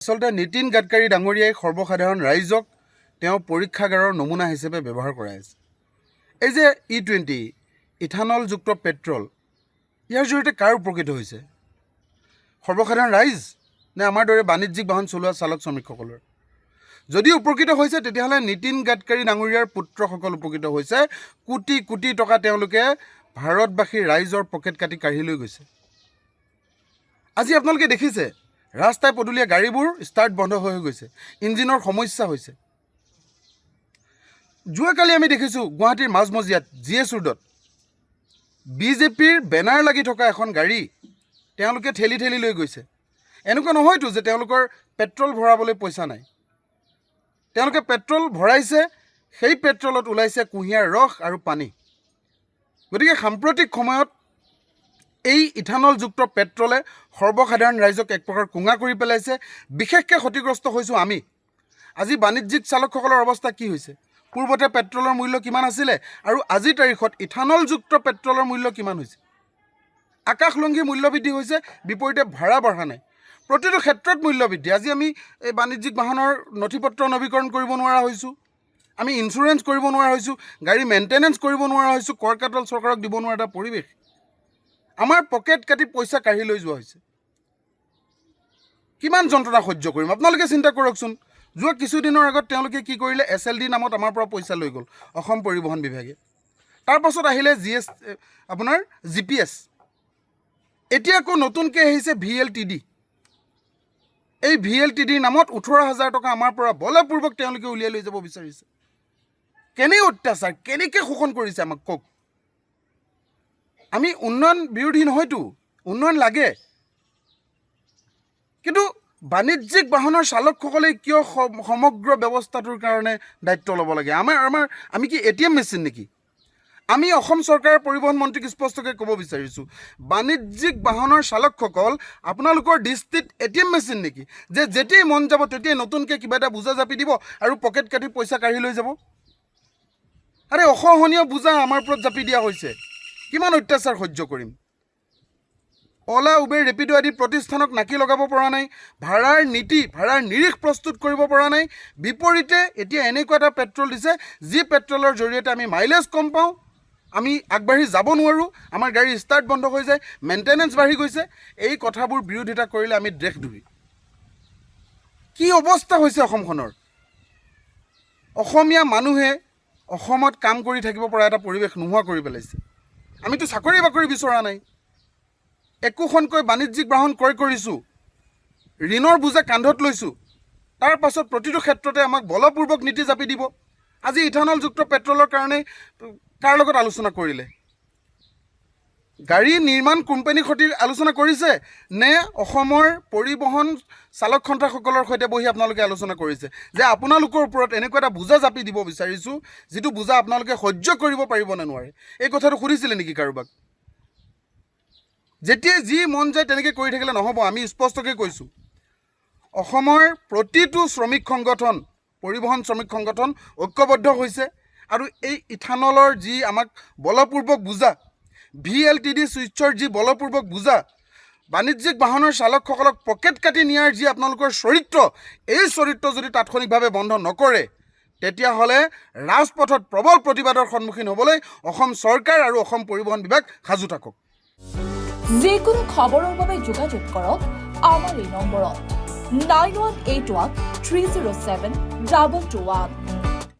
আচলতে নীতিন গাডকাৰী ডাঙৰীয়াই সৰ্বসাধাৰণ ৰাইজক তেওঁ পৰীক্ষাগাৰৰ নমুনা হিচাপে ব্যৱহাৰ কৰাই আছে। এই যে E20 ইথানলযুক্ত পেট্ৰল, ইয়াৰ জৰিয়তে কাৰ উপকৃত হৈছে? সৰ্বসাধাৰণ ৰাইজ নে আমাৰ দৰে বাণিজ্যিক বাহন চলোৱা চালক শ্ৰমিকসকলৰ? যদি উপকৃত হৈছে তেতিয়াহ'লে নীতিন গাডকাৰী ডাঙৰীয়াৰ পুত্ৰসকল উপকৃত হৈছে। কোটি কোটি টকা তেওঁলোকে ভাৰতবাসীৰ ৰাইজৰ পকেট কাটি কাঢ়ি লৈ গৈছে। আজি আপোনালোকে দেখিছে ৰাস্তাই পদূলিয়ে গাড়ীবোৰ ষ্টাৰ্ট বন্ধ হৈ গৈছে, ইঞ্জিনৰ সমস্যা হৈছে। যোৱাকালি আমি দেখিছোঁ গুৱাহাটীৰ মাজমজিয়াত GS ৰোডত বিজেপিৰ বেনাৰ লাগি থকা এখন গাড়ী তেওঁলোকে ঠেলি ঠেলি লৈ গৈছে। এনেকুৱা নহয়তো যে তেওঁলোকৰ পেট্ৰল ভৰাবলৈ পইচা নাই। তেওঁলোকে পেট্ৰল ভৰাইছে, সেই পেট্ৰলত ওলাইছে কুঁহিয়াৰ ৰস আৰু পানী। গতিকে সাম্প্ৰতিক সময়ত এই ইথানলযুক্ত পেট্ৰলে সৰ্বসাধাৰণ ৰাইজক এক প্ৰকাৰ কুঙা কৰি পেলাইছে। বিশেষকৈ ক্ষতিগ্ৰস্ত হৈছোঁ আমি। আজি বাণিজ্যিক চালকসকলৰ অৱস্থা কি হৈছে? পূৰ্বতে পেট্ৰলৰ মূল্য কিমান আছিলে আৰু আজিৰ তাৰিখত ইথানলযুক্ত পেট্ৰলৰ মূল্য কিমান হৈছে? আকাশলংঘী মূল্য বৃদ্ধি হৈছে, বিপৰীতে ভাড়া বঢ়া নাই। প্ৰতিটো ক্ষেত্ৰত মূল্য বৃদ্ধি। আজি আমি এই বাণিজ্যিক বাহনৰ নথি পত্ৰ নৱীকৰণ কৰিব নোৱাৰা হৈছোঁ, আমি ইঞ্চুৰেঞ্চ কৰিব নোৱাৰা হৈছোঁ, গাড়ী মেইনটেনেঞ্চ কৰিব নোৱাৰা হৈছোঁ, কৰ কাটল চৰকাৰক দিব নোৱাৰা এটা পৰিৱেশ। আমাৰ পকেট কাটি পইচা কাঢ়ি লৈ যোৱা হৈছে। কিমান যন্ত্ৰণা সহ্য কৰিম আপোনালোকে চিন্তা কৰকচোন। যোৱা কিছুদিনৰ আগত তেওঁলোকে কি কৰিলে? SLD নামত আমাৰ পৰা পইচা লৈ গ'ল অসম পৰিবহণ বিভাগে। তাৰপাছত আহিলে আপোনাৰ GPS। এতিয়া আকৌ নতুনকৈ আহিছে VLTD। এই VLTDৰ নামত 18,000 টকা আমাৰ পৰা বলপূৰ্বক তেওঁলোকে উলিয়াই লৈ যাব বিচাৰিছে। কেনে অত্যাচাৰ, কেনেকৈ শোষণ কৰিছে আমাক কওক। আমি উন্নয়ন বিৰোধী নহয়তো, উন্নয়ন লাগে, কিন্তু বাণিজ্যিক বাহনৰ চালকসকলে কিয় সমগ্ৰ ব্যৱস্থাটোৰ কাৰণে দায়িত্ব ল'ব লাগে? আমি কি ATM মেচিন নেকি? আমি অসম চৰকাৰৰ পৰিবহণ মন্ত্ৰীক স্পষ্টকৈ ক'ব বিচাৰিছোঁ, বাণিজ্যিক বাহনৰ চালকসকল আপোনালোকৰ দৃষ্টিত ATM মেচিন নেকি? যে যেতিয়াই মন যাব তেতিয়াই নতুনকৈ কিবা এটা বোজা জাপি দিব আৰু পকেট কাটি পইচা কাঢ়ি লৈ যাব। আৰে অসহনীয় বোজা আমাৰ ওপৰত জাপি দিয়া হৈছে। কিমান অত্যাচাৰ সহ্য কৰিম? অলা, উবেৰ, ৰেপিডো আদি প্ৰতিষ্ঠানক নাকি লগাব পৰা নাই, ভাড়াৰ নীতি, ভাড়াৰ নিৰিখ প্ৰস্তুত কৰিব পৰা নাই। বিপৰীতে এতিয়া এনেকুৱা এটা পেট্ৰল দিছে যি পেট্ৰলৰ জৰিয়তে আমি মাইলেজ কম পাওঁ, আমি আগবাঢ়ি যাব নোৱাৰোঁ, আমাৰ গাড়ী ষ্টাৰ্ট বন্ধ হৈ যায়, মেইনটেনেঞ্চ বাঢ়ি গৈছে। এই কথাবোৰ বিৰোধিতা কৰিলে আমি দেশদ্ৰোহী। কি অৱস্থা হৈছে অসমখনৰ? অসমীয়া মানুহে অসমত কাম কৰি থাকিব পৰা এটা পৰিৱেশ নোহোৱা কৰি পেলাইছে। আমিতো চাকৰি বাকৰি বিচৰা নাই, একোখনকৈ বাণিজ্যিক বাহন ক্ৰয় কৰিছোঁ, ঋণৰ বোজা কান্ধত লৈছোঁ। তাৰ পাছত প্ৰতিটো ক্ষেত্ৰতে আমাক বলপূৰ্বক নীতি জাপি দিব। আজি ইথানলযুক্ত পেট্ৰলৰ কাৰণে কাৰ লগত আলোচনা কৰিলে? গাড়ী নিৰ্মাণ কোম্পানীৰ সৈতে আলোচনা কৰিছে নে অসমৰ পৰিবহণ চালক সন্থাসকলৰ সৈতে বহি আপোনালোকে আলোচনা কৰিছে যে আপোনালোকৰ ওপৰত এনেকুৱা এটা বোজা জাপি দিব বিচাৰিছোঁ যিটো বোজা আপোনালোকে সহ্য কৰিব পাৰিব নে নোৱাৰে? এই কথাটো সুধিছিলে নেকি কাৰোবাক? যেতিয়াই যি মন যায় তেনেকৈ কৰি থাকিলে নহ'ব। আমি স্পষ্টকৈ কৈছোঁ, অসমৰ প্ৰতিটো শ্ৰমিক সংগঠন, পৰিবহণ শ্ৰমিক সংগঠন ঐক্যবদ্ধ হৈছে আৰু এই ইথানলৰ যি আমাক বলপূৰ্বক বোজা, VLTD চুইচৰ যি বলপূৰ্বক বোজা, বাণিজ্যিক বাহনৰ চালকসকলক পকেট কাটি নিয়াৰ যি আপোনালোকৰ চৰিত্ৰ, এই চৰিত্ৰ যদি তাৎক্ষণিকভাৱে বন্ধ নকৰে তেতিয়াহ'লে ৰাজপথত প্ৰবল প্ৰতিবাদৰ সন্মুখীন হ'বলৈ অসম চৰকাৰ আৰু অসম পৰিবহণ বিভাগ সাজু থাকক। যিকোনো খবৰৰ বাবে যোগাযোগ কৰক আমাৰ এই নম্বৰত 9181 307 2221।